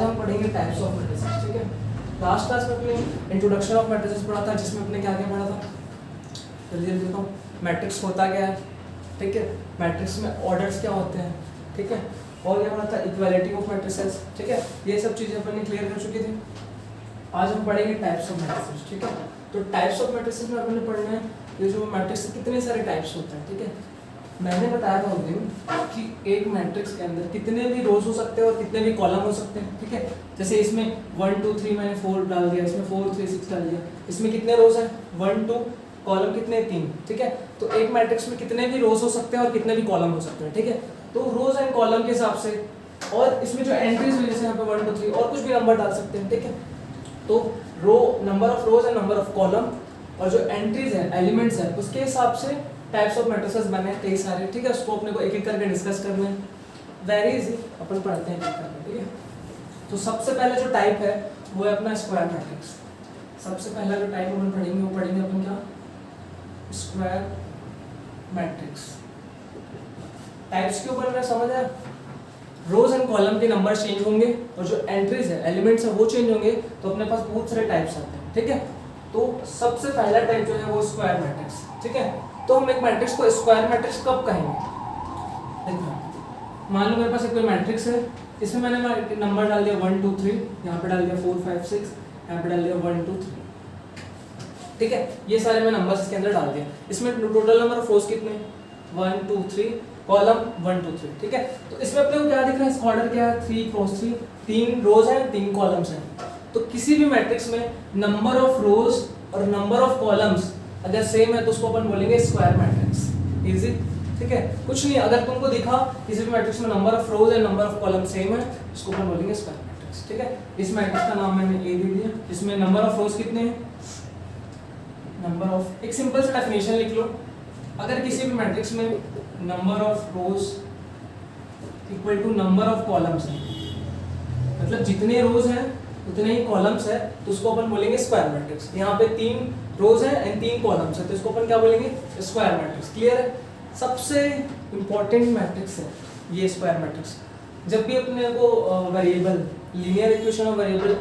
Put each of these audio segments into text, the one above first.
आज हम पढ़ेंगे टाइप्स ऑफ मैट्रिसेस, ठीक है। लास्ट क्लास में अपने इंट्रोडक्शन ऑफ मैट्रिसेस पढ़ा था, जिसमें अपने क्या क्या पढ़ा था, जल्दी जल्दी बताओ। मैट्रिक्स होता क्या है, ठीक है, मैट्रिक्स में ऑर्डर्स क्या होते हैं, ठीक है, और क्या पढ़ा था, इक्वालिटी ऑफ मैट्रिसेस, ठीक है, ये सब चीज़ें अपन ने क्लियर कर चुकी थी। आज हम पढ़ेंगे टाइप्स ऑफ मैट्रिसेस, ठीक है। तो टाइप्स ऑफ मैट्रिसेस में अपन ने पढ़ना है ये जो मैट्रिक्स के कितने सारे टाइप्स होते हैं, ठीक है। मैंने बताया था उस दिन कि एक मैट्रिक्स के अंदर कितने भी रोज हो सकते हैं और कितने भी कॉलम हो सकते हैं, ठीक है। जैसे इसमें 1 2 3 मैंने 4 डाल दिया, इसमें 4 3 6 डाल दिया, इसमें कितने रोज हैं 1 2, कॉलम कितने 3, ठीक है। तो एक मैट्रिक्स में कितने भी रोज हो सकते हैं और कितने भी कॉलम हो सकते हैं, ठीक है। तो रोज एंड कॉलम के हिसाब से, और इसमें जो एंट्रीज हुई जैसे यहाँ पे 1 2 3 और कुछ भी नंबर डाल सकते हैं, ठीक है। तो row number of rows and number of column और जो एंट्रीज है एलिमेंट्स है उसके हिसाब से टाइप्स ऑफ मैट्रिसेस बने कई सारे, ठीक है। उसको अपने को एक एक करके डिस्कस करना है, वेरी इजी, अपन पढ़ते हैं एक करके, ठीक है। तो सबसे पहले जो टाइप है वो है अपना स्क्वायर मैट्रिक्स। सबसे पहला जो टाइप अपन पढ़ेंगे वो पढ़ेंगे अपन क्या, स्क्वायर मैट्रिक्स। टाइप्स के ऊपर समझ आया, रोज एंड कॉलम के नंबर चेंज होंगे और जो एंट्रीज है एलिमेंट्स है वो चेंज होंगे, तो अपने पास बहुत सारे टाइप्स आते हैं, ठीक है। तो सबसे पहला टाइप जो है वो स्क्वायर मैट्रिक्स, ठीक है। तो हम एक मैट्रिक्स को स्क्वायर मैट्रिक्स कब कहेंगे, देखो मान लो मेरे पास एक कोई मैट्रिक्स है, इसमें मैंने नंबर डाल दिया 1 2 3, यहाँ पे डाल दिया 4 5 6, यहाँ पे डाल दिया 1 2 3, ठीक है। ये सारे मैं नंबर्स इसके अंदर डाल दिया। इसमें टोटल नंबर ऑफ रोज कितने 1 2 3, कॉलम 1 2 3, ठीक है। तो इसमें अपने को क्या दिख रहा है, इसका ऑर्डर क्या है 3 क्रॉस 3, 3 रोज हैं 3 कॉलम्स हैं। तो किसी भी मैट्रिक्स में नंबर ऑफ रोज और नंबर ऑफ कॉलम्स अगर सेम है तो उसको अपन बोलेंगे स्क्वायर मैट्रिक्स, इजी, ठीक है। कुछ नहीं, अगर तुमको दिखा किसी भी मैट्रिक्स में number of rows and number of column same है उसको अपन बोलेंगे स्क्वायर मैट्रिक्स, ठीक है। इस मैट्रिक्स का नाम मैंने ए दे दिया। इसमें नंबर ऑफ रोज कितने हैं, नंबर ऑफ, एक सिंपल सा डेफिनेशन लिख लो, अगर किसी भी मैट्रिक्स में number of rows equal to number of columns है, मतलब जितने रोज हैं उतने ही कॉलम्स है, तो उसको अपन बोलेंगे स्क्वायर मैट्रिक्स। यहाँ पे 3 रोज है एंड 3 कॉलम्स है, तो इसको अपन क्या बोलेंगे, स्क्वायर मैट्रिक्स। क्लियर है, सबसे इंपॉर्टेंट मैट्रिक्स है ये स्क्वायर मैट्रिक्स। जब भी अपने को variable, linear equation of variable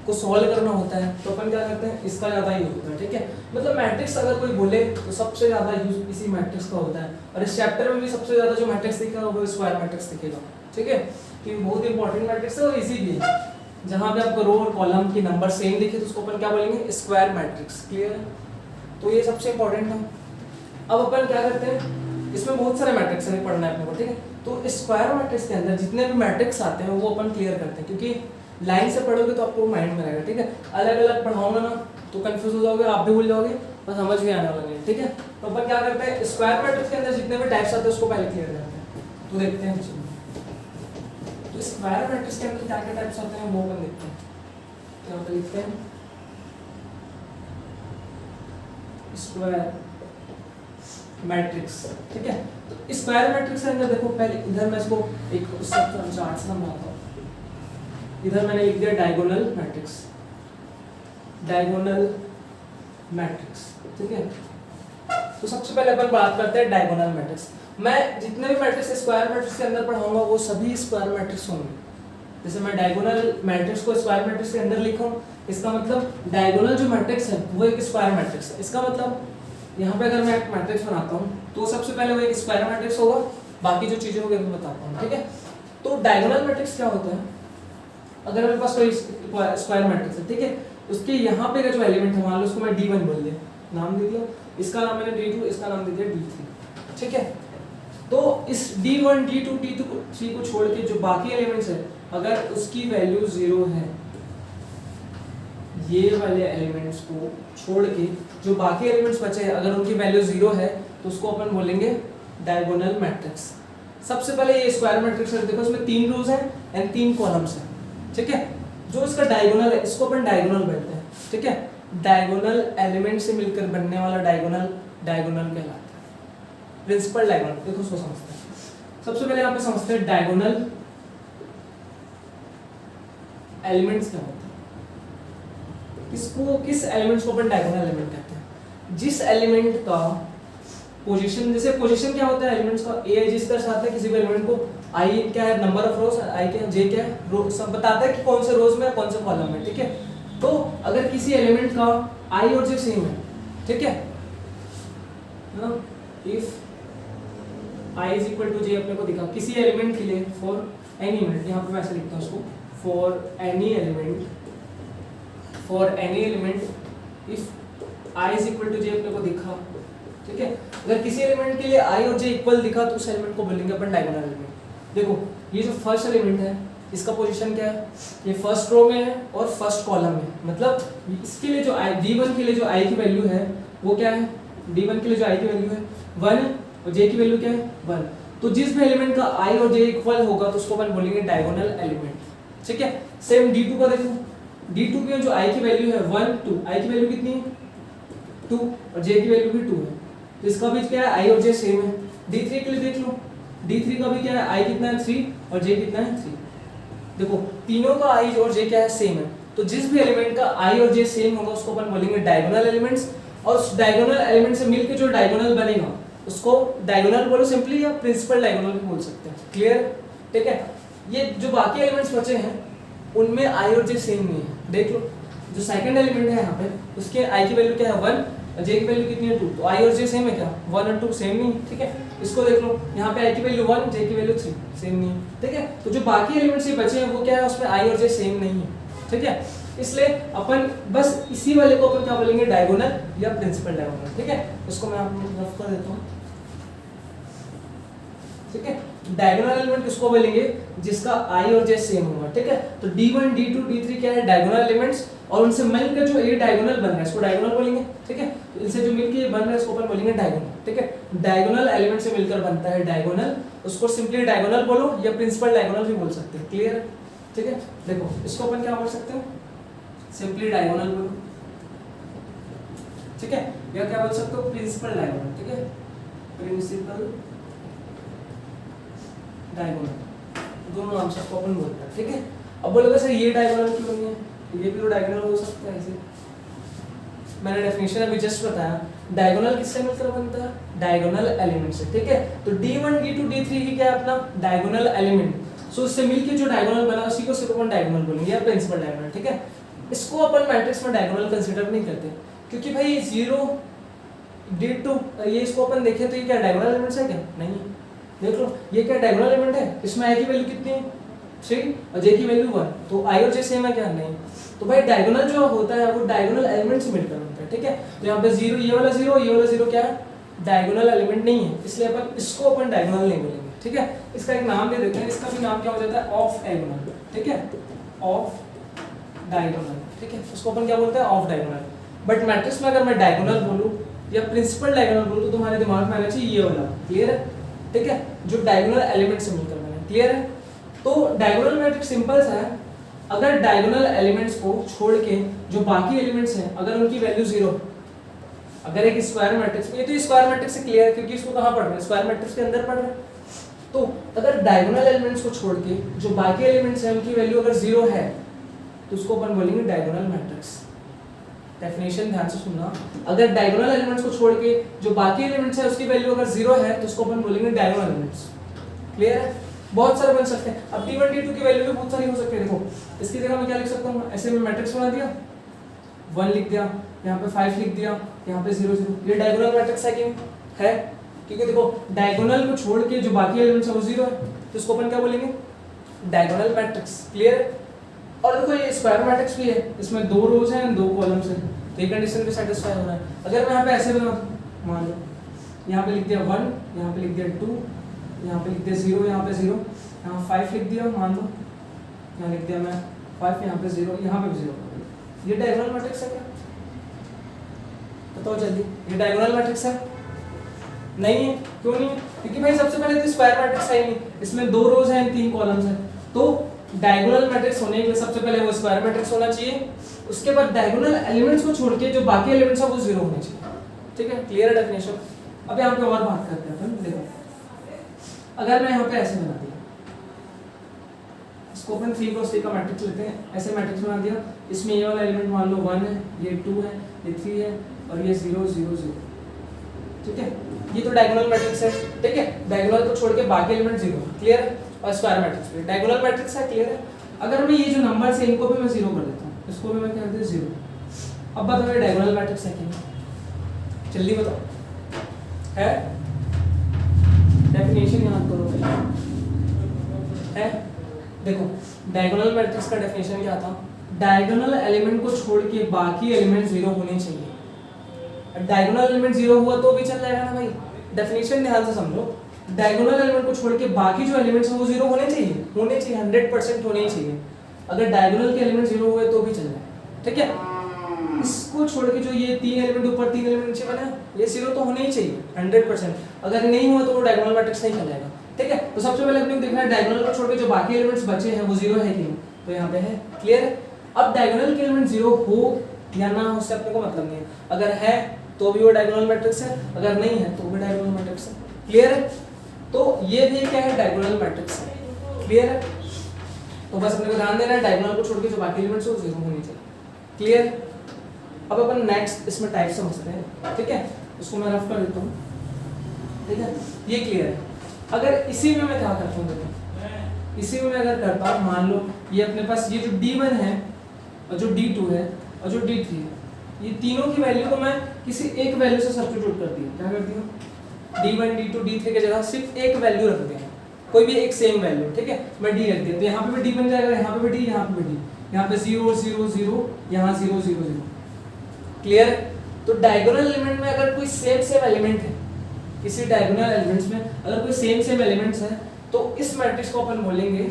को सॉल्व करना होता है तो अपन क्या करते हैं, इसका ज़्यादा यूज होता है, ठीक है। मतलब मैट्रिक्स अगर कोई बोले तो सबसे ज़्यादा यूज इसी मैट्रिक्स का होता है, और इस चैप्टर में भी सबसे ज़्यादा जो मैट्रिक्स दिखेगा वो स्क्वायर मैट्रिक्स दिखेगा, ठीक है। ये बहुत इंपॉर्टेंट मैट्रिक्स है और इजी भी है। जहाँ पे आपको रो और कॉलम की नंबर सेम दिखे तो उसको अपन क्या बोलेंगे, स्क्वायर मैट्रिक्स। क्लियर है, तो ये सबसे इंपॉर्टेंट है। अब अपन क्या करते हैं, इसमें बहुत सारे मैट्रिक्स है पढ़ना है अपने को, ठीक है। तो स्क्वायर मैट्रिक्स के अंदर जितने भी मैट्रिक्स आते हैं वो अपन क्लियर करते हैं, क्योंकि लाइन से पढ़ोगे तो आपको माइंड में रहेगा, ठीक है। अलग अलग पढ़ाऊंगा ना तो कंफ्यूज हो जाओगे, आप भी भूल जाओगे और समझ भी आने वाला नहीं, ठीक है। तो अपन क्या करते हैं, स्क्वायर मैट्रिक्स के अंदर जितने भी टाइप्स आते हैं उसको पहले क्लियर करते हैं। तो देखते हैं तो स्क्वायर मैट्रिक्स के अंदर क्या क्या टाइप्स आते हैं वो अपन देखते हैं। क्या होता है, लिखते हैं स्क्वायर मैट्रिक्स, ठीक है। तो स्क्वायर मैट्रिक्स के अंदर देखो, पहले इधर मैं इसको एक चार्ट से समझाता हूँ। इधर मैंने लिख दिया डायगोनल मैट्रिक्स, डायगोनल मैट्रिक्स, ठीक है। तो सबसे पहले अपन बात करते हैं डायगोनल मैट्रिक्स। मैं जितने भी मैट्रिक्स स्क्वायर मैट्रिक्स के अंदर पढ़ाऊंगा वो सभी स्क्वायर मैट्रिक्स होंगे। जैसे मैं डायगोनल मैट्रिक्स को स्क्वायर मैट्रिक्स के अंदर लिखूं, इसका मतलब डायगोनल जो मैट्रिक्स है वो एक स्क्वायर मैट्रिक्स है। इसका मतलब यहाँ पे अगर मैं एक मैट्रिक्स बनाता हूँ तो सबसे पहले वो एक स्क्वायर मैट्रिक्स होगा, बाकी जो चीजें होगी मैं बताता हूँ, ठीक है। तो डायगोनल मैट्रिक्स क्या होता है, अगर मेरे पास कोई स्क्वायर मैट्रिक्स है, ठीक है, उसके यहाँ पे का जो एलिमेंट है मान लो उसको मैं D1 बोल दिया, नाम दे दिया, इसका नाम मैंने D2, इसका नाम दे दिया D3, ठीक है। तो इस D1 D2 D3 को छोड़ के जो बाकी एलिमेंट्स है अगर उसकी वैल्यू 0 है, ये वाले एलिमेंट्स को छोड़ के जो बाकी एलिमेंट्स बचे हैं अगर उनकी वैल्यू 0 है तो उसको अपन बोलेंगे डायगोनल मैट्रिक्स। सबसे पहले ये स्क्वायर मैट्रिक्स है, देखो इसमें 3 रोज हैं एंड 3 कॉलम्स हैं, ठीक है। जो इसका डायगोनल है इसको अपन डायगोनल बोलते हैं, ठीक है। डायगोनल एलिमेंट से मिलकर बनने वाला डायगोनल कहलाता है, प्रिंसिपल डायगोनल। देखो उसको समझते हैं, सबसे पहले यहाँ पे समझते हैं डायगोनल एलिमेंट्स क्या होते हैं। किस एलिमेंट्स को अपन डायगोनल एलिमेंट कहते हैं, जिस एलिमेंट का पोजीशन, जैसे पोजीशन क्या होता है एलिमेंट्स का, ए जिस तरह से आता है किसी भी एलिमेंट को आई क्या है, नंबर ऑफ रोज, आई क्या है, जे क्या है, रो सब बताता है कि कौन से रोज में कौन से कॉलम में, ठीक है। तो अगर किसी एलिमेंट का आई और जे सेम है, ठीक है, if I is equal to J अपने को दिखा किसी एलिमेंट के लिए, फॉर एनी एलिमेंट, यहाँ पे मैं ऐसे लिखता हूँ उसको, for any element if I is equal to J अपने को दिखा, ठीक है। अगर किसी एलिमेंट के लिए आई और जे इक्वल दिखा तो उस एलिमेंट को बोलेंगे अपन डायगोनल एलिमेंट। देखो ये जो फर्स्ट एलिमेंट है इसका पोजीशन क्या है, ये फर्स्ट रो में है और फर्स्ट कॉलम में, मतलब इसके लिए जो आई d1 के लिए जो आई की वैल्यू है वो क्या है, d1 के लिए जो आई की वैल्यू है 1 और जे की वैल्यू क्या है 1। तो जिस भी एलिमेंट का आई और जे इक्वल होगा तो उसको अपन बोलेंगे डायगोनल एलिमेंट, ठीक है। सेम d2 का देखो, d2 की जो आई की वैल्यू है 1 2, आई की वैल्यू कितनी है 2 और जे की वैल्यू भी 2 है, तो इसका भी क्या है आई और जे सेम है। d3 के लिए देख लो, d3 का भी क्या है आई कितना है 3 और जे कितना है 3। देखो तीनों का आई और जे क्या है सेम है, तो जिस भी एलिमेंट का आई और जे सेम होगा उसको अपन बोलेंगे डायगोनल एलिमेंट्स, और उस डायगोनल एलिमेंट से मिलकर जो डायगोनल बनेगा उसको डायगोनल बोलो सिंपली, या प्रिंसिपल डायगोनल भी बोल सकते हैं, क्लियर, ठीक है। ये जो बाकी एलिमेंट्स बचे हैं उनमें आई और जे सेम नहीं है। देख लो जो सेकंड एलिमेंट है यहाँ पे उसके आई की वैल्यू क्या है 1 और जे की वैल्यू कितनी है 2, तो आई और जे सेम है क्या, 1 और 2 सेम नहीं, ठीक है। इसको देख लो यहाँ पे आई की वैल्यू 1 जे की वैल्यू 3 सेम नहीं, ठीक है। तो जो बाकी एलिमेंट्स ये बचे हैं वो क्या है, उसमें आई और जे सेम नहीं है, ठीक है। इसलिए अपन बस इसी वाले को अपन क्या बोलेंगे डायगोनल या प्रिंसिपल डायगोनल, ठीक है। इसको मैं आपको रफ कर देता हूँ, ठीक है। डायगोनल एलिमेंट किसको बोलेंगे, जिसका आई और जे सेम होगा, ठीक है। तो d1 d2 d3 क्या है डायगोनल एलिमेंट्स, और उनसे मिलकर जो ये डायगोनल बन रहा है इसको डायगोनल बोलेंगे, ठीक है। तो इनसे जो मिलकर ये बन रहा है इसको अपन बोलेंगे डायगोनल, ठीक है। डायगोनल एलिमेंट से मिलकर बनता है डायगोनल, उसको सिंपली डायगोनल बोलो या प्रिंसिपल डायगोनल भी बोल सकते हैं, क्लियर है, ठीक है। देखो इसको अपन क्या बोल सकते हैं, सिंपली डायगोनल बोलो, ठीक है, या क्या बोल सकते हो प्रिंसिपल डायगोनल, ठीक है, प्रिंसिपल डायगोनल, दोनों नाम से आपको अपन बोलते हैं, ठीक है। अब बोलोगे सर ये डायगोनल क्यों नहीं है, ये भी तो डायगोनल हो सकता है ऐसे, मैंने डेफिनेशन अभी जस्ट बताया, डायगोनल किससे मिलकर बनता है, डायगोनल एलिमेंट से, ठीक है। तो d1 d2 d3 की क्या है अपना डायगोनल एलिमेंट, सो उससे मिलकर जो डायगोनल बना उसी को सिर्फ अपन डायगोनल बोलेंगे या प्रिंसिपल डायगोनल, ठीक है। इसको अपन मैट्रिक्स में डायगोनल कंसीडर नहीं करते क्योंकि भाई 0 d2 ये इसको अपन देखें तो ये क्या डायगोनल एलिमेंट्स है क्या, नहीं है। देख लो ये क्या डायगोनल एलिमेंट है, इसमें आई की वैल्यू कितनी है 3 और जे की वैल्यू 1, तो आई और जे सेम है क्या, नहीं। तो भाई डायगोनल जो होता है वो डायगोनल एलिमेंट से मिलकर बनता है, ठीक है। तो यहाँ पे 0 ये वाला 0 क्या है डायगोनल एलिमेंट नहीं है, इसलिए अपन इसको अपन डायगोनल नहीं बोलेंगे, ठीक है। इसका एक नाम दे देते हैं, इसका भी नाम क्या हो जाता है ऑफ डायगोनल, ठीक है, ऑफ डायगोनल, ठीक है। उसको अपन क्या बोलते हैं ऑफ डायगोनल। बट मैट्रिक्स में अगर मैं डायगोनल बोलूँ या प्रिंसिपल डायगोनल बोलूँ तो तुम्हारे दिमाग में आना चाहिए ये वाला, क्लियर है, ठीक है, जो डायगोनल एलिमेंट से मिलकर बना, क्लियर है। तो डायगोनल मैट्रिक्स सिंपल सा है, अगर डायगोनल एलिमेंट्स को छोड़ के जो बाकी एलिमेंट्स हैं अगर उनकी वैल्यू 0, अगर एक स्क्वायर मैट्रिक्स, ये तो स्क्वायर मैट्रिक्स से क्लियर है क्योंकि इसको कहाँ पढ़ रहे हैं, स्क्वायर मैट्रिक्स के अंदर पढ़ रहे हैं। तो अगर डायगोनल एलिमेंट्स को छोड़ के जो बाकी एलिमेंट्स हैं उनकी वैल्यू अगर 0 है तो उसको अपन बोलेंगे डायगोनल मैट्रिक्स। डेफिनेशन ध्यान से सुनना, अगर डायगोनल एलिमेंट्स को छोड़ के जो बाकी एलिमेंट्स है उसकी वैल्यू अगर 0 है तो उसको अपन बोलेंगे डायगोनल एलिमेंट्स, क्लियर है। बहुत सारे बन सकते हैं, अब d1 d2 की वैल्यू भी बहुत सारी हो सकती है। देखो इसकी जगह मैं क्या लिख सकता हूँ, ऐसे में मैट्रिक्स बना दिया, 1 लिख दिया, यहाँ पे 5 लिख दिया, यहाँ पे 0 0, ये डायगोनल मैट्रिक्स है कि है, क्योंकि देखो डायगोनल को छोड़ के जो बाकी एलिमेंट्स है वो 0 है, तो इसको अपन क्या बोलेंगे डायगोनल मैट्रिक्स, क्लियर है। और देखो ये स्क्वायर मैट्रिक्स भी है, इसमें 2 रोज हैं 2 कॉलम्स हैं, तो ये कंडीशन भी सेटिस्फाई हो रहा है। अगर मैं यहाँ पे ऐसे बना दूं, मान लो यहाँ पे लिख दिया 1, यहाँ पे लिख दिया 2, यहाँ पे लिख दिया 0, यहाँ पे 0, यहाँ 5 लिख दिया, मान लो यहाँ लिख दिया मैं 5, यहाँ पे 0, यहाँ पे भी 0, ये डायगोनल मैट्रिक्स है क्या, बताओ जल्दी, ये डायगोनल मैट्रिक्स है नहीं है, क्यों नहीं है, क्योंकि भाई सबसे पहले तो स्क्वायर मैट्रिक्स है ही नहीं, इसमें 2 रोज हैं 3 कॉलम्स हैं, तो डायगोनल मैट्रिक्स होने के लिए सबसे पहले वो स्क्वायर मैट्रिक्स होना चाहिए, उसके बाद डायगोनल एलिमेंट्स को छोड़ के जो बाकी एलिमेंट्स हैं वो 0 होने चाहिए, ठीक है, क्लियर है डेफिनेशन। अब यहाँ पे और बात करते हैं अपन, देखो अगर मैं यहाँ पे ऐसे बना दिया, इसको अपन 3 क्रॉस 3 का मैट्रिक्स लेते हैं, ऐसे मैट्रिक्स बना दिया, इसमें ये वाला एलिमेंट मान लो 1 है, ये 2 है, ये 3 है और ये 0 0 0, ठीक है, ये तो डायगोनल मैट्रिक्स है, ठीक है, डायगोनल को छोड़ के बाकी एलिमेंट 0, क्लियर है। और स्क्वायर मैट्रिक्स भी डायगोनल मैट्रिक्स है। क्लियर है? अगर मैं ये जो नंबर है इनको भी मैं जीरो कर देता हूँ, इसको भी मैं क्या कर देता जीरो। अब बताओ ये डायगोनल मैट्रिक्स है कि नहीं? जल्दी बताओ। है? डेफिनेशन याद करो है। देखो डायगोनल मैट्रिक्स का डेफिनेशन क्या था? डायगोनल एलिमेंट को छोड़ के बाकी एलिमेंट जीरो होने चाहिए। डायगोनल एलिमेंट जीरो हुआ तो भी चल जाएगा ना भाई। डेफिनेशन ध्यान से समझो, डायगोनल एलिमेंट को छोड़ के बाकी जो एलिमेंट्स हैं वो जीरो होने चाहिए, 100% होने ही चाहिए। अगर डायगोनल के एलिमेंट जीरो हुए तो भी चल जाए, ठीक है। इसको छोड़ के जो ये 3 एलिमेंट ऊपर 3 एलिमेंट नीचे बना ये जीरो तो होने ही चाहिए 100%। अगर नहीं हुआ तो वो डायगोनल मैट्रिक्स नहीं कहलाएगा, ठीक है। तो सबसे पहले अपने को देखना है डायगोनल को छोड़ के जो बाकी एलिमेंट्स बचे हैं वो जीरो है कि नहीं, तो यहाँ पे है। क्लियर है? अब डायगोनल के एलिमेंट जीरो हो या ना हो उससे अपने को मतलब नहीं है। अगर है तो भी वो डायगोनल मैट्रिक्स है, अगर नहीं है तो भी डायगोनल मैट्रिक्स है। क्लियर है? तो ये भी क्या है? डायगोनल मैट्रिक्स है। क्लियर है? तो बस अपने को ध्यान देना है डायगोनल को छोड़ के जो बाकी एलिमेंट्स है वो जीरो होने चाहिए। क्लियर? अब अपन नेक्स्ट इसमें टाइप समझते हैं, ठीक है। इसको मैं रफ कर देता हूँ, ठीक है। ये क्लियर है? अगर इसी में मैं क्या करता हूँ, देखो इसी में मैं अगर करता हूँ, मान लो ये अपने पास ये जो D1 है और जो D2 है और जो D3 है, ये तीनों की वैल्यू को मैं किसी एक वैल्यू से सब्स्टिट्यूट कर दिया। क्या कर दिया? D1 D2 D3 की जगह सिर्फ एक वैल्यू रख दिया, कोई भी एक सेम वैल्यू, ठीक है। मैं D रख दिया तो यहाँ पे भी D बन जाएगा, यहाँ पे भी D, यहाँ पे भी D, यहाँ पे 0 0 0, यहाँ 0 0 0। क्लियर है? तो डायगोनल एलिमेंट में अगर कोई सेम एलिमेंट है, किसी डायगोनल एलिमेंट्स में अगर कोई सेम एलिमेंट्स है तो इस मैट्रिक्स को अपन बोलेंगे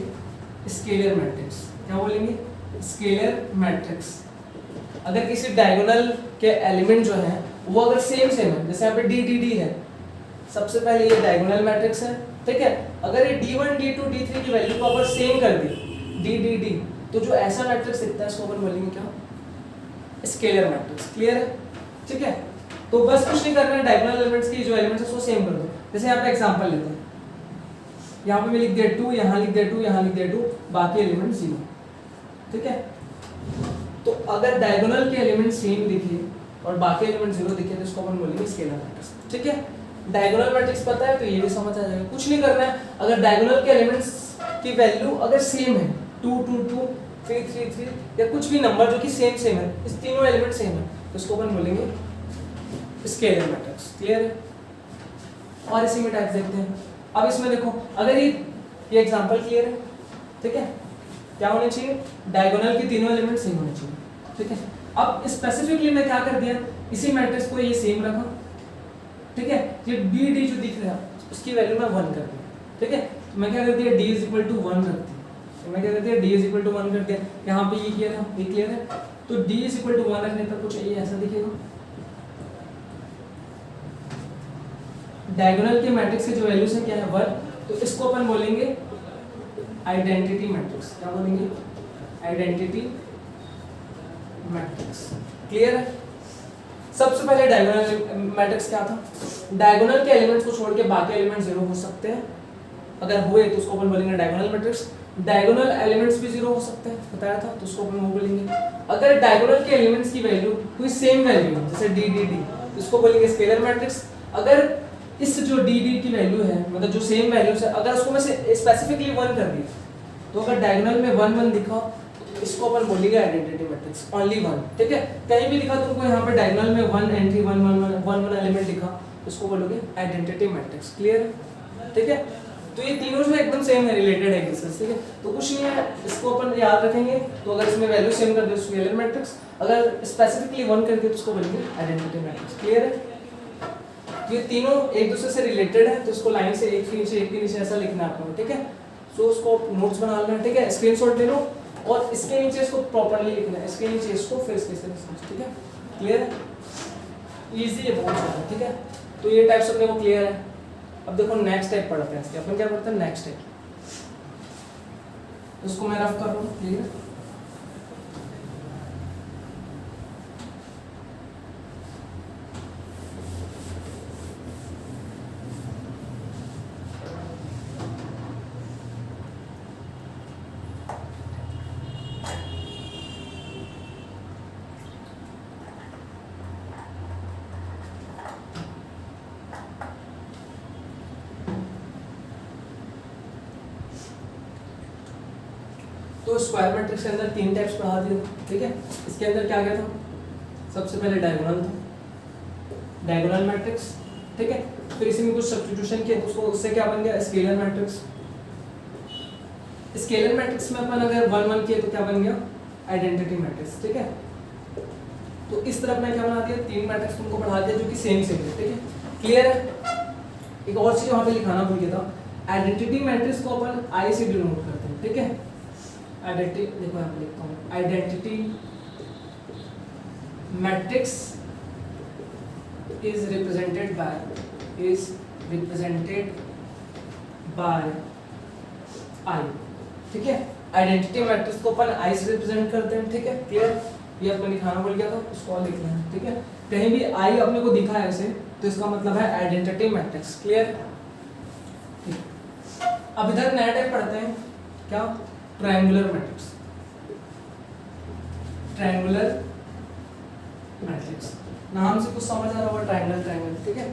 स्केलर मैट्रिक्स। क्या बोलेंगे? Scalar matrix. अगर किसी डायगोनल के एलिमेंट जो है वो अगर सेम है, जैसे यहाँ पे D D D है, सबसे पहले ये डायगोनल मैट्रिक्स है, ठीक है। अगर ये D1 D2 D3 की वैल्यू को अगर सेम कर दी D D D, तो जो ऐसा मैट्रिक्स दिखता है इसको अपन बोलेंगे क्या? Scalar matrix. क्लियर है? ठीक है। तो बस कुछ नहीं करना है, डायगोनल एलिमेंट्स की जो एलिमेंट्स है उसको सेम कर दो। जैसे यहाँ पे एग्जांपल लेते हैं, यहाँ पे मैं लिख दिया 2, यहाँ लिख दिया 2, यहाँ लिख दिया 2, बाकी एलिमेंट 0, ठीक है। तो अगर डायगोनल के एलिमेंट सेम दिखे और बाकी एलिमेंट 0 दिखे तो इसको अपन बोलेंगे स्केलर मैट्रिक्स, ठीक है। डायगोनल मैट्रिक्स पता है तो ये भी समझ आ जाएगा। कुछ नहीं करना है, अगर डायगोनल के एलिमेंट्स की वैल्यू अगर सेम है 2 2 2 3 3 3 या कुछ भी नंबर जो कि सेम है, इस तीनों एलिमेंट सेम है तो इसको अपन बोलेंगे स्केलर मैट्रिक्स। क्लियर है? और इसी में टाइप देखते हैं। अब इसमें देखो अगर ये एग्जांपल क्लियर है, ठीक है। क्या होने चाहिए? डायगोनल के तीनों एलिमेंट सेम होने चाहिए, ठीक है। अब स्पेसिफिकली मैं क्या कर दिया, इसी मैट्रिक्स को ये सेम रखा, ठीक है। ये डी डी जो दिख रहा है उसकी वैल्यू मैं 1 कर दिया, ठीक है। तो मैं क्या कर दिया, d = 1 रख दिया। तो मैं क्या कर दिया, d = 1 कर दिया। यहाँ पे ये किया था, ये क्लियर है। तो d = 1 रखने पर कुछ ये ऐसा दिखेगा। डायगोनल के मैट्रिक्स की जो वैल्यूज है क्या है 1, तो इसको अपन बोलेंगे आइडेंटिटी मैट्रिक्स। क्या बोलेंगे? Identity matrix. क्लियर है? सबसे पहले डायगोनल मैट्रिक्स क्या था? डायगोनल के एलिमेंट्स को छोड़ के बाकी एलिमेंट 0 हो सकते हैं, अगर हुए तो उसको अपन बोलेंगे डायगोनल मैट्रिक्स। डायगोनल एलिमेंट्स भी 0 हो सकते हैं, बताया था, तो उसको अपन वो बोलेंगे। अगर डायगोनल के एलिमेंट्स की वैल्यू कोई सेम वैल्यू है जैसे d d d, तो इसको बोलेंगे स्केलर मैट्रिक्स। अगर इस जो d d की वैल्यू है मतलब जो सेम वैल्यूज है, अगर उसको मैं स्पेसिफिकली 1 कर दी, तो अगर डायगोनल में 1 1 दिखा तो इसको अपन बोलेंगे आइडेंटिटी मैट्रिक्स, ओनली 1, ठीक है। कहीं भी दिखा तुमको यहाँ पे डायगोनल में 1 एंट्री 1 1 1 1 एलिमेंट दिखा तो इसको बोलोगे आइडेंटिटी मैट्रिक्स। क्लियर है? ठीक है। तो ये तीनों जो एकदम सेम है, रिलेटेड है किसी से, ठीक है। तो कुछ नहीं है, इसको अपन याद रखेंगे। तो अगर इसमें वैल्यू सेम कर दे तो स्केलर मैट्रिक्स, अगर स्पेसिफिकली 1 कर दे तो उसको बोलेंगे आइडेंटिटी मैट्रिक्स। क्लियर है? तो ये तीनों एक दूसरे से रिलेटेड है, तो इसको लाइन से एक के नीचे ऐसा लिखना है आपको, ठीक है। सो उसको नोट्स बना लेना, ठीक है। स्क्रीनशॉट ले लो और इसके नीचे इसको प्रॉपर्ली लिखना है, इसके नीचे इसको फिर इसके नीचे, ठीक है। क्लियर है? इजी है बहुत ज़्यादा, ठीक है। तो ये टाइप्स अपने को क्लियर है। अब देखो नेक्स्ट टाइप पढ़ते हैं इसके। अपन क्या पढ़ते हैं? Next type. उसको मैं रफ कर रहा हूँ, क्लियर है। तो स्क्वायर मैट्रिक्स के अंदर 3 टाइप्स पढ़ा दिए, ठीक है। इसके अंदर क्या क्या था, सबसे पहले डायगोनल था, डायगोनल मैट्रिक्स, ठीक है। फिर इसी में कुछ सब्स्टिट्यूशन किया तो उसको उससे क्या बन गया, स्केलर मैट्रिक्स। स्केलर मैट्रिक्स में अपन अगर 1 1 किए तो क्या बन गया, आइडेंटिटी मैट्रिक्स, ठीक है। तो इस तरफ मैं क्या बना दिया, 3 मैट्रिक्स तुमको पढ़ा दिया जो कि सेम सेम है, ठीक है, क्लियर है। एक और चीज वहां पे लिखाना भूल गया था, आइडेंटिटी मैट्रिक्स को अपन आई से डिनोट करते हैं, ठीक है। आइडेंटिटी देखो यहाँ पे लिखता हूँ, identity matrix is represented by I, ठीक है। आइडेंटिटी मैट्रिक्स को अपन आई से रिप्रेजेंट करते हैं, ठीक है, क्लियर। ये अपने लिखाना भूल गया था, उसको और लिखना है, ठीक है। कहीं भी आई अपने को दिखा है ऐसे तो इसका मतलब है आइडेंटिटी मैट्रिक्स, क्लियर। अब इधर नया टाइप पढ़ते हैं, क्या, ट्रायंगुलर मैट्रिक्स। ट्रायंगुलर मैट्रिक्स नाम से कुछ समझ आ रहा होगा, ट्रायंगल ट्रायंगल, ठीक है।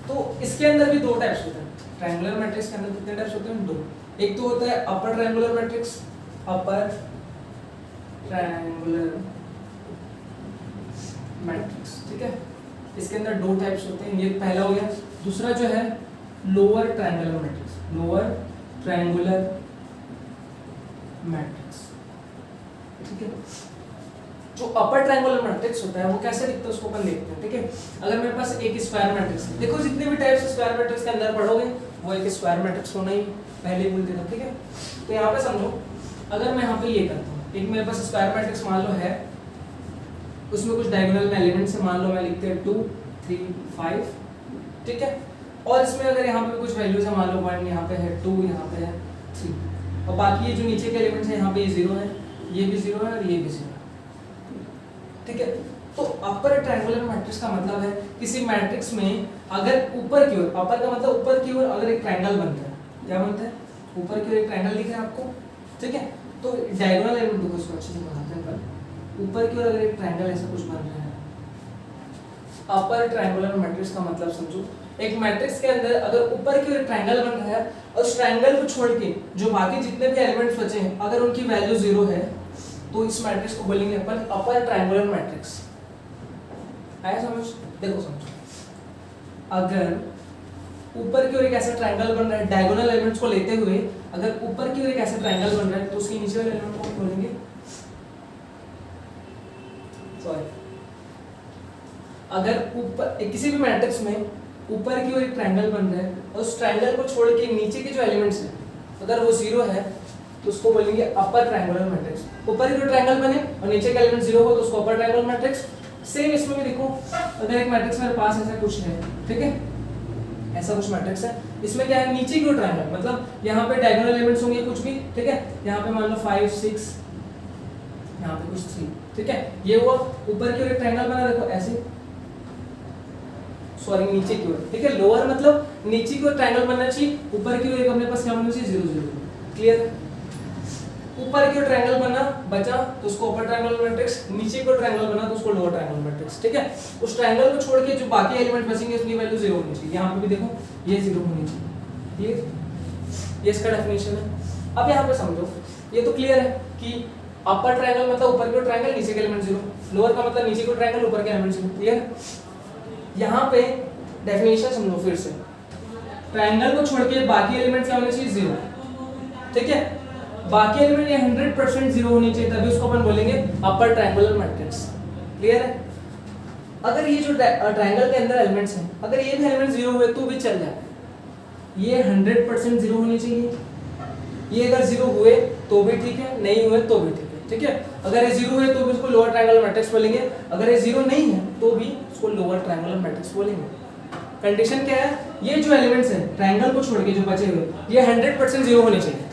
तो इसके अंदर भी 2 टाइप्स होते हैं। ट्रायंगुलर मैट्रिक्स के अंदर कितने टाइप्स होते हैं, 2। एक तो होता है upper triangular matrix, upper triangular matrix, ठीक है। इसके अंदर 2 टाइप्स होते हैं, ये पहला हो गया। दूसरा जो है lower triangular matrix, lower triangular matrix, ठीक है। जो अपर ट्रायंगुलर मैट्रिक्स होता है वो कैसे दिखता है उसको अपन देखते हैं, ठीक है। अगर मेरे पास एक स्क्वायर मैट्रिक्स है, देखो जितने भी टाइप्स स्क्वायर मैट्रिक्स के अंदर पढ़ोगे वो एक स्क्वायर मैट्रिक्स होना ही पहले ही बोल देता, ठीक है। तो यहाँ पे समझो, अगर मैं यहाँ पे ये करता हूँ, एक मेरे पास स्क्वायर मैट्रिक्स मान लो है, उसमें कुछ डायगोनल में एलिमेंट्स है, मान लो मैं लिखते हैं 2 3 5, ठीक है। और इसमें अगर यहाँ पे कुछ वैल्यूज है, मान लो 1 यहाँ पे है, 2 यहाँ पे है, 3, और बाकी ये जो नीचे के एलिमेंट्स है यहाँ पे ये 0 है, ये भी 0 है और ये भी 0 है, ठीक है। तो अपर ट्रायंगुलर मैट्रिक्स का मतलब है किसी मैट्रिक्स में अगर ऊपर की ओर, अपर का मतलब ऊपर की ओर अगर एक ट्रायंगल बनता है, क्या बनता है, ऊपर की ओर एक ट्रायंगल दिख रहा है आपको, ठीक है। तो डायगोनल एलिमेंट को इसको अच्छे से बनाते हैं, ऊपर की ओर अगर एक ट्रायंगल ऐसा कुछ बन रहा है, अपर ट्रायंगुलर मैट्रिक्स का मतलब समझो, एक मैट्रिक्स के अंदर अगर ऊपर की ओर एक ट्रायंगल बन रहा है और उस ट्रायंगल को छोड़ के जो बाकी जितने भी एलिमेंट्स बचे हैं अगर उनकी वैल्यू 0 है तो इस मैट्रिक्स को बोलेंगे अपन अपर ट्रायंगुलर मैट्रिक्स। आया समझ, देखो समझो, अगर ऊपर की ओर एक ऐसा ट्रायंगल बन रहा है, डायगोनल एलिमेंट्स को लेते हुए अगर ऊपर की ओर एक ऐसा ट्रायंगल बन रहा है तो उसके नीचे वाले एलिमेंट को हम बोलेंगे, सॉरी, अगर ऊपर किसी भी मैट्रिक्स में ऊपर की ओर एक ट्रायंगल बन रहा है और उस ट्रायंगल को छोड़ के नीचे के जो एलिमेंट्स हैं अगर वो 0 है तो उसको बोलेंगे अपर ट्रायंगुलर मैट्रिक्स। ऊपर की ओर ट्रायंगल बने और नीचे का एलिमेंट 0 हो तो उसको अपर ट्रायंगुलर मैट्रिक्स। सेम इसमें भी देखो, अगर एक मैट्रिक्स मेरे पास ऐसा कुछ है, ठीक है, ऐसा कुछ मैट्रिक्स है, इसमें क्या है, नीचे की ओर ट्रायंगल, मतलब यहाँ पे डायगोनल एलिमेंट्स होंगे कुछ भी, ठीक है, यहाँ पे मान लो 5 6, यहाँ पे कुछ 3, ठीक है, ये हुआ। ऊपर की ओर एक ट्रायंगल बना, देखो ऐसे, सॉरी नीचे की ओर, ठीक है, लोअर मतलब नीचे की ओर ट्रायंगल बनना चाहिए, ऊपर की ओर एक अपने पास क्या बनना चाहिए, 0 0, क्लियर। ऊपर की ओर ट्रायंगल बना बचा तो उसको अपर ट्रायंगुलर मैट्रिक्स, नीचे की ओर ट्रायंगल बना तो उसको लोअर ट्रायंगुलर मैट्रिक्स, ठीक है। उस ट्रायंगल को छोड़ के जो बाकी एलिमेंट बचेंगे उसकी वैल्यू 0 होनी चाहिए। यहाँ पे भी देखो ये 0 होनी चाहिए, ये इसका डेफिनेशन है। अब यहाँ पे समझो, ये तो क्लियर है कि अपर ट्रायंगल मतलब ऊपर की ओर ट्रायंगल, नीचे के एलिमेंट 0, लोअर का मतलब नीचे की ओर ट्रायंगल, ऊपर के एलिमेंट 0, क्लियर। यहाँ पे डेफिनेशन समझो फिर से, ट्रायंगल को छोड़ के बाकी एलिमेंट क्या होने चाहिए, 0, ठीक है। बाकी एलिमेंट ये 100% 0 होनी चाहिए, तभी उसको अपन बोलेंगे अपर ट्रायंगुलर मैट्रिक्स, क्लियर है। अगर ये जो ट्रायंगल के अंदर एलिमेंट्स हैं अगर ये भी एलिमेंट 0 हुए तो भी चल जाए, ये 100% 0 होनी चाहिए, ये अगर 0 हुए तो भी ठीक है, नहीं हुए तो भी ठीक है, ठीक है। अगर ये 0 हुए तो भी उसको लोअर ट्रायंगुलर मैट्रिक्स बोलेंगे, अगर ये 0 नहीं है तो भी उसको लोअर ट्रायंगुलर मैट्रिक्स बोलेंगे। कंडीशन क्या है, ये जो एलिमेंट्स हैं ट्रायंगल को छोड़ के जो बचे हुए ये 100% 0 होने चाहिए,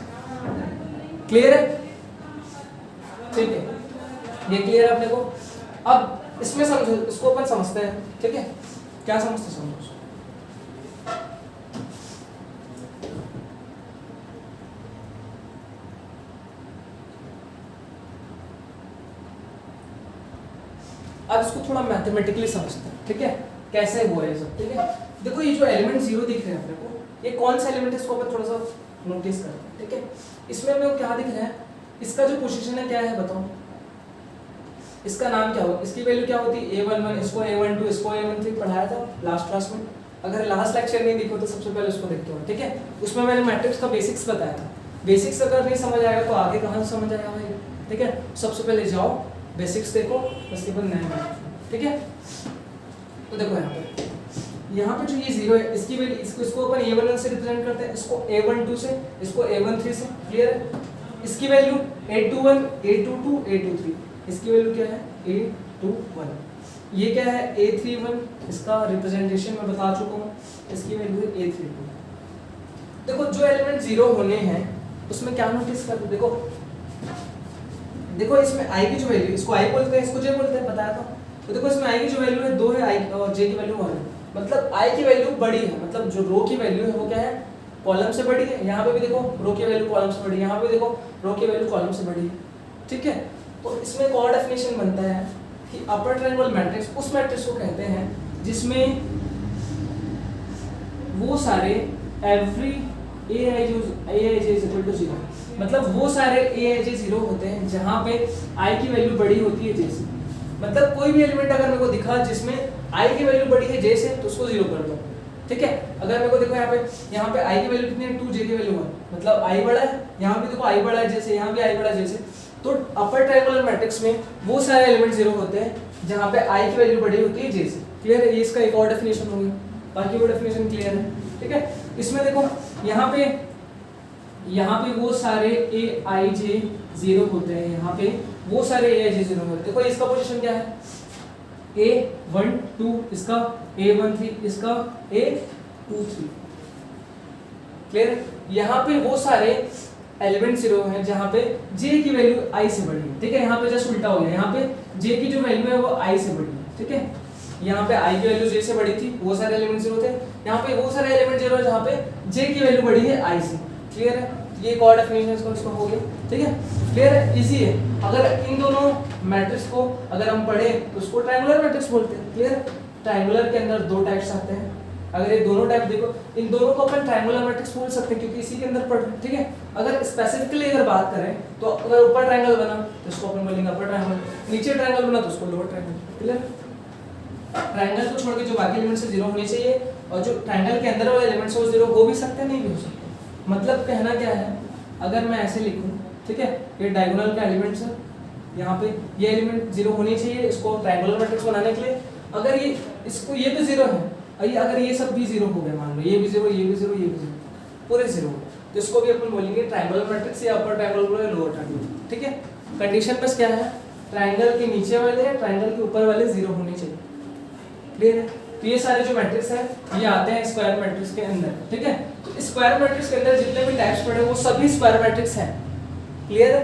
क्लियर है, ठीक है, ये क्लियर है अपने को। अब इसमें समझो, इसको अपन समझते हैं, ठीक है, क्या समझते समझो। अब इसको थोड़ा मैथमेटिकली समझते हैं, ठीक है, कैसे हुआ ये सब, ठीक है। देखो ये जो एलिमेंट 0 दिख रहे हैं अपने को, ये कौन सा एलिमेंट है इसको अपन थोड़ा सा नोटिस करते हैं, ठीक है। इसमें हमें क्या दिख रहा है, इसका जो पोजीशन है क्या है बताओ, इसका नाम क्या होगा, इसकी वैल्यू क्या होती है a11, इसको a12, इसको a13 पढ़ाया था लास्ट क्लास में। अगर लास्ट लेक्चर नहीं देखो तो सबसे पहले उसको देखते हो, ठीक है। उसमें मैंने मैट्रिक्स का बेसिक्स बताया था। बेसिक्स अगर नहीं समझ आएगा तो आगे कहाँ से समझ आएगा भाई, ठीक है। सबसे पहले जाओ बेसिक्स देखो, उसके बाद नया, ठीक है। तो देखो यहाँ पे जो ये जीरो है इसकी वैल्यू, इसको अपन a11 से रिप्रेजेंट करते हैं, इसको a12 से, इसको a13 से, क्लियर है। इसकी वैल्यू a21, a22, a23, इसकी वैल्यू क्या है a21, ये क्या है a31, इसका रिप्रेजेंटेशन मैं बता चुका हूँ, इसकी वैल्यू है a32। देखो जो एलिमेंट जीरो होने हैं उसमें क्या नोटिस कर, देखो इसमें i की जो वैल्यू, इसको i बोलते हैं, इसको j बोलते हैं, बताया था। तो देखो इसमें i की जो वैल्यू है 2 है, i और j की वैल्यू 1 है, मतलब i की वैल्यू बड़ी है, मतलब जो रो की वैल्यू है वो क्या है कॉलम से बड़ी है। यहाँ पे भी देखो रो की वैल्यू कॉलम से बड़ी है, यहाँ पे देखो रो की वैल्यू कॉलम से बड़ी है, ठीक है। तो इसमें एक और डेफिनेशन बनता है कि अपर ट्रायंगल मैट्रिक्स उस मैट्रिक्स को कहते हैं जिसमें वो सारे every aij is equal to 0, मतलब वो सारे aij 0 होते हैं जहाँ पे i की वैल्यू बड़ी होती है j से। मतलब कोई भी एलिमेंट अगर मेरे को दिखा जिसमें i की वैल्यू बड़ी है j से तो उसको 0 कर दो, ठीक है। अगर मेरे को देखो यहाँ पे i की वैल्यू कितनी है 2, j की वैल्यू 1, मतलब i बड़ा है, यहाँ भी देखो i बड़ा है j से, यहाँ भी i बड़ा है j से। तो अपर ट्रायंगुलर मैट्रिक्स में वो सारे एलिमेंट 0 होते हैं जहाँ पे i की वैल्यू बड़ी होती है j से, क्लियर है। ये इसका एक और डेफिनेशन हो गया, बाकी वो डेफिनेशन क्लियर है, ठीक है। इसमें देखो यहाँ पे वो सारे aij 0 होते हैं, यहाँ पे वो सारे aij 0 होते हैं। देखो इसका पोजीशन क्या है a12, इसका a13, इसका a23, क्लियर है। यहाँ पे वो सारे एलिमेंट 0 हैं जहाँ पे j की वैल्यू i से बड़ी है, ठीक है। यहाँ पे जस्ट उल्टा हो गया, यहाँ पे j की जो वैल्यू है वो i से बड़ी है, ठीक है। यहाँ पे i की वैल्यू j से बड़ी थी, वो सारे एलिमेंट 0 थे। यहाँ पे वो सारे एलिमेंट 0 है जहाँ पे j की वैल्यू बड़ी है i से, क्लियर है। ये एक और डेफिनेशन इसको हो गया, ठीक है, क्लियर है, इजी है। अगर इन दोनों मैट्रिक्स को अगर हम पढ़े तो उसको ट्रायंगुलर मैट्रिक्स बोलते हैं, क्लियर है। ट्रायंगुलर के अंदर 2 टाइप्स आते हैं, अगर ये दोनों टाइप देखो, इन दोनों को अपन ट्रायंगुलर मैट्रिक्स बोल सकते हैं क्योंकि इसी के अंदर पढ़ रहे हैं, ठीक है। अगर स्पेसिफिकली अगर बात करें तो अगर ऊपर ट्रायंगल बना तो इसको अपन बोलेंगे अपर ट्रायंगल, नीचे ट्रायंगल बना तो उसको लोअर ट्रायंगल, क्लियर। ट्रायंगल को छोड़ के जो बाकी एलिमेंट्स है 0 होने चाहिए, और जो ट्रायंगल के अंदर वाले एलिमेंट्स वो 0 हो भी सकते हैं, नहीं भी हो सकते। मतलब कहना क्या है, अगर मैं ऐसे लिखूं, ठीक है, ये डायगोनल का एलिमेंट्स है, यहाँ पे ये एलिमेंट 0 होने चाहिए इसको ट्रायंगुलर मैट्रिक्स बनाने के लिए। अगर ये इसको ये तो 0 है, अगर ये सब भी 0 हो गए, मान लो ये भी 0, ये भी 0, ये भी 0, पूरे 0 तो इसको भी अपन बोलेंगे ट्रायंगुलर मैट्रिक्स या अपर ट्रायंगल या लोअर ट्रायंगल, ठीक है। कंडीशन बस क्या है, ट्रायंगल के नीचे वाले या ट्रायंगल के ऊपर वाले 0 होने चाहिए, क्लियर है। तो ये सारे जो मैट्रिक्स है ये आते हैं स्क्वायर मैट्रिक्स के अंदर, ठीक है। तो स्क्वायर मैट्रिक्स के अंदर जितने भी टाइप्स पढ़े वो सभी स्क्वायर मैट्रिक्स हैं, क्लियर है,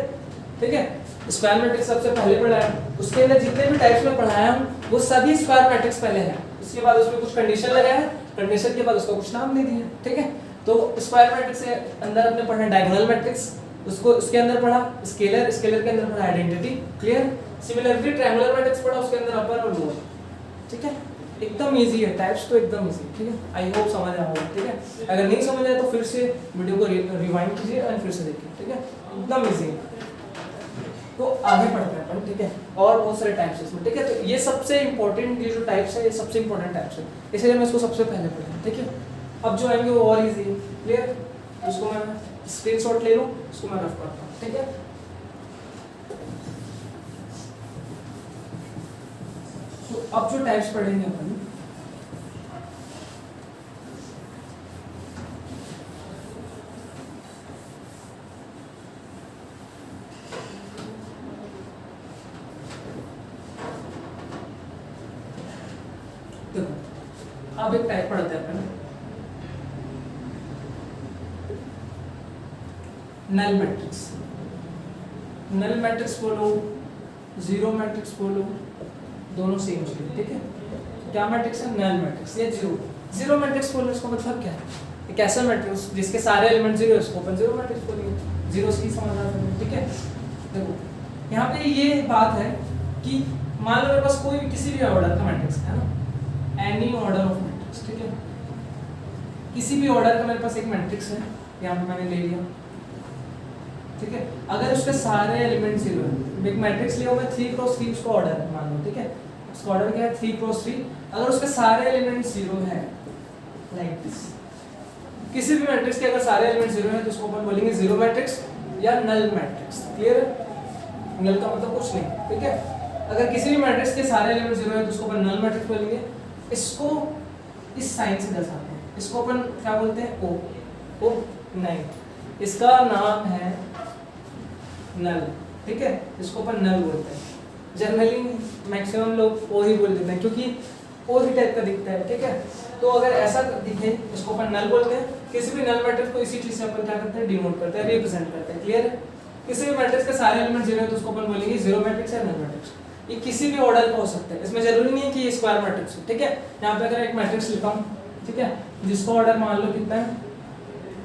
ठीक है। स्क्वायर मैट्रिक्स सबसे पहले पढ़ा है, उसके अंदर जितने भी टाइप्स में पढ़ाया हूं वो सभी स्क्वायर मैट्रिक्स पहले है, उसके बाद उसमें कुछ कंडीशन लगाया है, कंडीशन के बाद उसका कुछ नाम नहीं दिया, ठीक है। तो स्क्वायर मैट्रिक्स के अंदर हमने पढ़ा डायगोनल मैट्रिक्स, उसको उसके अंदर पढ़ा स्केलर, स्केलर के अंदर पढ़ा identity, clear. Similarly triangular matrix पढ़ा, उसके अंदर अपर और लोअर, ठीक है। एकदम इजी है, टाइप्स तो एकदम इजी, ठीक है। आई होप समझ आया होगा, ठीक है। अगर नहीं समझ आया तो फिर से वीडियो को रिवाइंड कीजिए और फिर से देखिए, ठीक है। एकदम इजी है। तो आगे पढ़ते हैं अपन, ठीक है, और बहुत सारे टाइप्स है इसमें, ठीक है। तो ये सबसे इंपॉर्टेंट, ये जो टाइप्स है ये सबसे इंपॉर्टेंट टाइप्स है, इसलिए मैं इसको सबसे पहले पढ़ा, ठीक है। अब जो आएंगे वो और इजी है, क्लियर। इसको मैं स्क्रीनशॉट ले लूँ, इसको मैं रफ करता हूँ, ठीक है। तो अब जो टाइप्स पढ़ेंगे अपन, देखो अब एक टाइप पढ़ते हैं अपन, नल मैट्रिक्स। नल मैट्रिक्स बोलो, जीरो मैट्रिक्स बोलो, दोनों सेम चीज, ठीक है। क्या मैट्रिक्स है, नल मैट्रिक्स या जीरो। जीरो मैट्रिक्स बोलने इसका मतलब क्या है, एक ऐसा मैट्रिक्स जिसके सारे एलिमेंट 0 है उसको अपन जीरो मैट्रिक्स बोलेंगे, जीरो की समझ आ, ठीक है। देखो यहाँ पे ये बात है कि मान लो मेरे पास कोई भी किसी भी ऑर्डर का मैट्रिक्स है ना, एनी ऑर्डर ऑफ मैट्रिक्स, ठीक है। किसी भी ऑर्डर का मेरे पास एक मैट्रिक्स है, यहाँ पे मैंने ले लिया, ठीक है। अगर उसके सारे एलिमेंट 0 है, एक मैट्रिक्स लिया मैं 3 क्रॉस 3 उसका ऑर्डर है मान लो, ठीक है, उसका ऑर्डर क्या है 3 क्रॉस 3, अगर उसके सारे एलिमेंट 0 है लाइक दिस, किसी भी मैट्रिक्स के अगर सारे एलिमेंट 0 है तो उसको अपन बोलेंगे जीरो मैट्रिक्स या नल मैट्रिक्स। क्लियर है? नल का मतलब कुछ नहीं, ठीक है। अगर किसी भी मैट्रिक्स के सारे एलिमेंट 0 है तो उसको अपन नल मैट्रिक्स बोलेंगे। इसको इस साइन से दर्शाते हैं, इसको अपन क्या बोलते हैं ओ नहीं, इसका नाम है नल, ठीक है, इसको अपन नल बोलते हैं। जनरली मैक्सिमम लोग ओ ही बोल देते हैं क्योंकि ओ ही टाइप का दिखता है, ठीक है। तो अगर ऐसा दिखे इसको अपन नल बोलते हैं। किसी भी नल मैट्रिक्स को इसी चीज से अपन क्या करते हैं, डिनोट करते हैं, रिप्रेजेंट करते हैं। क्लियर है? किसी भी मैट्रिक्स के सारे एलिमेंट 0 है तो उसको अपन बोलेंगे जीरो मैट्रिक्स या नल मैट्रिक्स। ये किसी भी ऑर्डर का हो सकता है, इसमें जरूरी नहीं है कि ये स्क्वायर मैट्रिक्स हो, ठीक है। यहाँ पे अगर एक मैट्रिक्स लिखा हूँ, ठीक है, जिसका ऑर्डर मान लो कितना है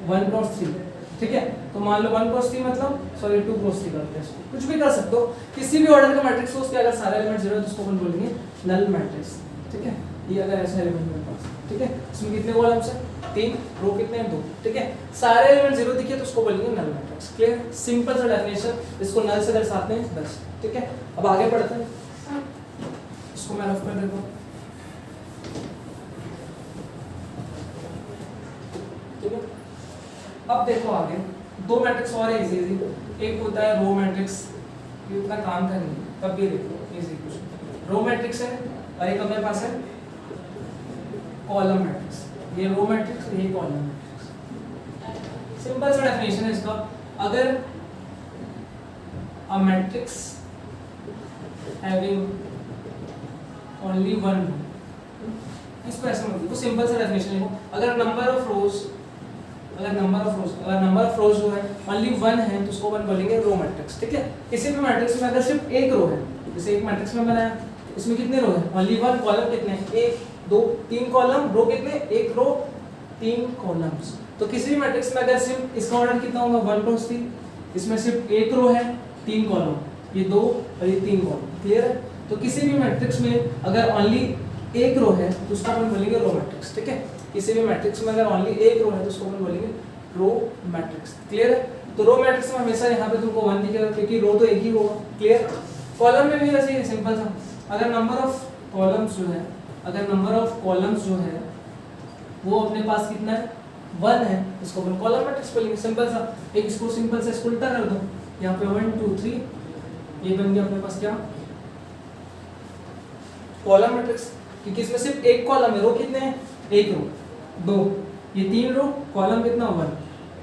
1 क्रॉस 3, ठीक है, तो मान लो 1 क्रॉस 3 मतलब 2 क्रॉस 3 करते हैं इसको, कुछ भी कर सकते हो। किसी भी ऑर्डर का मैट्रिक्स हो उसके अगर सारे एलिमेंट 0 है तो उसको अपन बोलेंगे नल मैट्रिक्स, ठीक है। ये अगर ऐसा एलिमेंट मेरे पास, ठीक है, इसमें कितने कॉलम्स है 3, रो कितने हैं 2, ठीक है, सारे एलिमेंट 0 दिखे तो उसको बोलेंगे नल मैट्रिक्स। क्लियर? सिंपल सा डेफिनेशन, इसको नल से दर्शाते हैं बस, ठीक है। अब आगे बढ़ते हैं, इसको मैं रफ कर देता हूँ, ठीक है। अब देखो आगे दो मैट्रिक्स और है इजी, एक होता है रो मैट्रिक्स, ये उतना काम का नहीं है, तब ये देखो इजी क्वेश्चन। रो मैट्रिक्स है और एक अपने पास है कॉलम मैट्रिक्स, ये रो मैट्रिक्स ये कॉलम मैट्रिक्स। सिंपल सा डेफिनेशन है इसका, अगर a matrix having only one, इसको ऐसे मत लिखो, सिंपल सा डेफिनेशन लिखो, अगर नंबर ऑफ रोज जो है ओनली 1 है तो उसको अपन बोलेंगे रो मैट्रिक्स, ठीक है। किसी भी मैट्रिक्स में अगर सिर्फ एक रो है, जैसे एक मैट्रिक्स में बनाया, इसमें कितने रो है ओनली 1, कॉलम कितने हैं 1 2 3 कॉलम, रो कितने 1 रो 3 कॉलम्स। तो किसी भी मैट्रिक्स में अगर सिर्फ इसका ऑर्डर कितना होगा 1 क्रॉस 3, इसमें सिर्फ एक रो है 3 कॉलम, ये 2 और ये 3 कॉलम। क्लियर है? तो किसी भी मैट्रिक्स में अगर ओनली एक रो है तो उसको अपन बोलेंगे रो मैट्रिक्स, ठीक है। किसी भी मैट्रिक्स में अगर ओनली एक रो है तो उसको अपन बोलेंगे रो मैट्रिक्स। क्लियर है? तो रो मैट्रिक्स में हमेशा यहाँ पे तुमको 1 दिखेगा क्योंकि रो तो एक ही होगा। क्लियर? कॉलम में भी वैसे ही सिंपल सा, अगर नंबर ऑफ कॉलम्स जो है वो अपने पास कितना है 1 है, इसको अपन कॉलम मैट्रिक्स बोलेंगे। सिंपल सा, एक इसको सिंपल से इसको उल्टा कर दो, यहाँ पे 1 2 3, ये बन गया अपने पास क्या कॉलम मैट्रिक्स, क्योंकि इसमें सिर्फ एक कॉलम है, रो कितने हैं 1 रो 2, ये 3 रो, कॉलम कितना 1,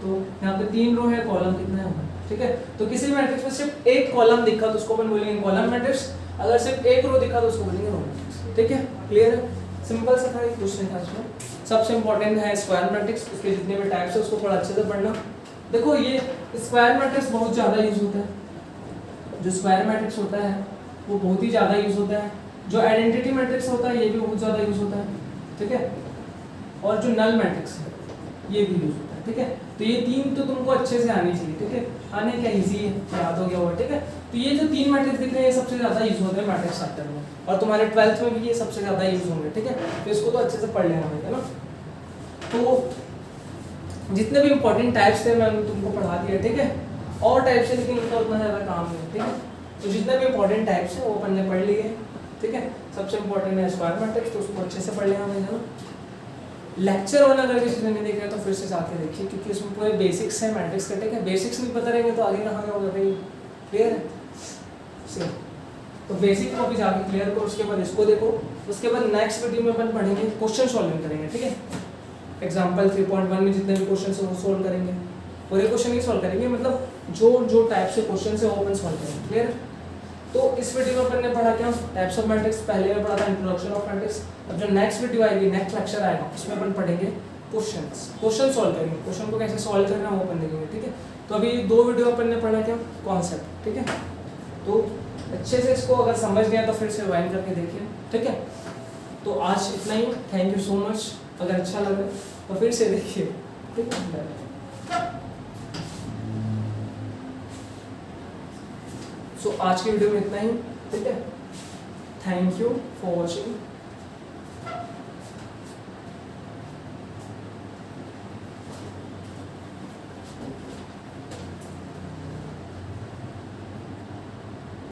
तो यहाँ पे 3 रो है, कॉलम कितना है 1, ठीक है। तो किसी भी मैट्रिक्स में सिर्फ एक कॉलम दिखा तो उसको अपन बोलेंगे कॉलम मैट्रिक्स, अगर सिर्फ एक रो दिखा तो उसको बोलेंगे रो मैट्रिक्स, ठीक है। क्लियर है? सिंपल सा था, कुछ नहीं था इसमें। सबसे इंपॉर्टेंट है स्क्वायर मैट्रिक्स, उसके जितने भी टाइप्स है उसको थोड़ा अच्छे से पढ़ना। देखो ये स्क्वायर मैट्रिक्स बहुत ज़्यादा यूज होता है, जो स्क्वायर मैट्रिक्स होता है वो बहुत ही ज़्यादा यूज होता है, जो आइडेंटिटी मैट्रिक्स होता है ये भी बहुत ज़्यादा यूज होता है, ठीक है, और जो नल मैट्रिक्स है ये भी यूज होता है, ठीक है। तो ये 3 तो तुमको अच्छे से आनी चाहिए, ठीक है, आने क्या इजी है, याद हो गया होगा, ठीक है। तो ये जो 3 मैट्रिक्स दिख रहे हैं ये सबसे ज़्यादा यूज होते हैं मैट्रिक्स चैप्टर में, और तुम्हारे 12th में भी ये सबसे ज़्यादा यूज होंगे, ठीक है। तो इसको तो अच्छे से पढ़ लेना है ना। तो जितने भी इंपॉर्टेंट टाइप्स थे मैंने तुमको पढ़ा दिया, ठीक है, और टाइप्स है लेकिन उनका उतना ज़्यादा काम नहीं, ठीक है। तो जितने भी इंपॉर्टेंट टाइप्स हैं वो अपन ने पढ़ लिए, ठीक है। सबसे इंपॉर्टेंट है स्क्वायर मैट्रिक्स, तो उसको अच्छे से पढ़ लेना है ना। लेक्चर 1 अगर किसी ने नहीं देखा तो फिर से जाके देखिए, क्योंकि उसमें पूरे बेसिक्स है मैट्रिक्स का, ठीक है। बेसिक्स नहीं पता रहेंगे तो आगे कहाँ होगा भाई, क्लियर है? तो बेसिक को भी जाके क्लियर करो, उसके बाद इसको देखो, उसके बाद नेक्स्ट वीडियो में अपन पढ़ेंगे क्वेश्चन सॉल्विंग करेंगे, ठीक है। एग्जाम्पल 3.1 में जितने भी क्वेश्चन है वो सोल्व करेंगे, पूरे क्वेश्चन नहीं सोल्व करेंगे, मतलब जो टाइप से क्वेश्चन है वो अपन सोल्व करेंगे, क्लियर। तो इस वीडियो में अपन ने पढ़ा क्या टाइप्स ऑफ मैट्रिक्स, पहले में पढ़ा था इंट्रोडक्शन ऑफ मैट्रिक्स। अब जो नेक्स्ट वीडियो आएगी, नेक्स्ट लेक्चर आएगा, उसमें अपन पढ़ेंगे क्वेश्चन सॉल्व करेंगे, क्वेश्चन को कैसे सॉल्व करना है वो अपन देखेंगे, ठीक है। तो अभी 2 वीडियो अपन ने पढ़ा क्या कॉन्सेप्ट, ठीक है। तो अच्छे से इसको अगर समझ गया तो फिर से रिवाइंड करके देखिए, ठीक है। तो आज इतना ही, थैंक यू सो मच। अगर अच्छा लगे तो फिर से देखिए, ठीक है। सो आज की वीडियो में इतना ही, ठीक है। Thank you for watching.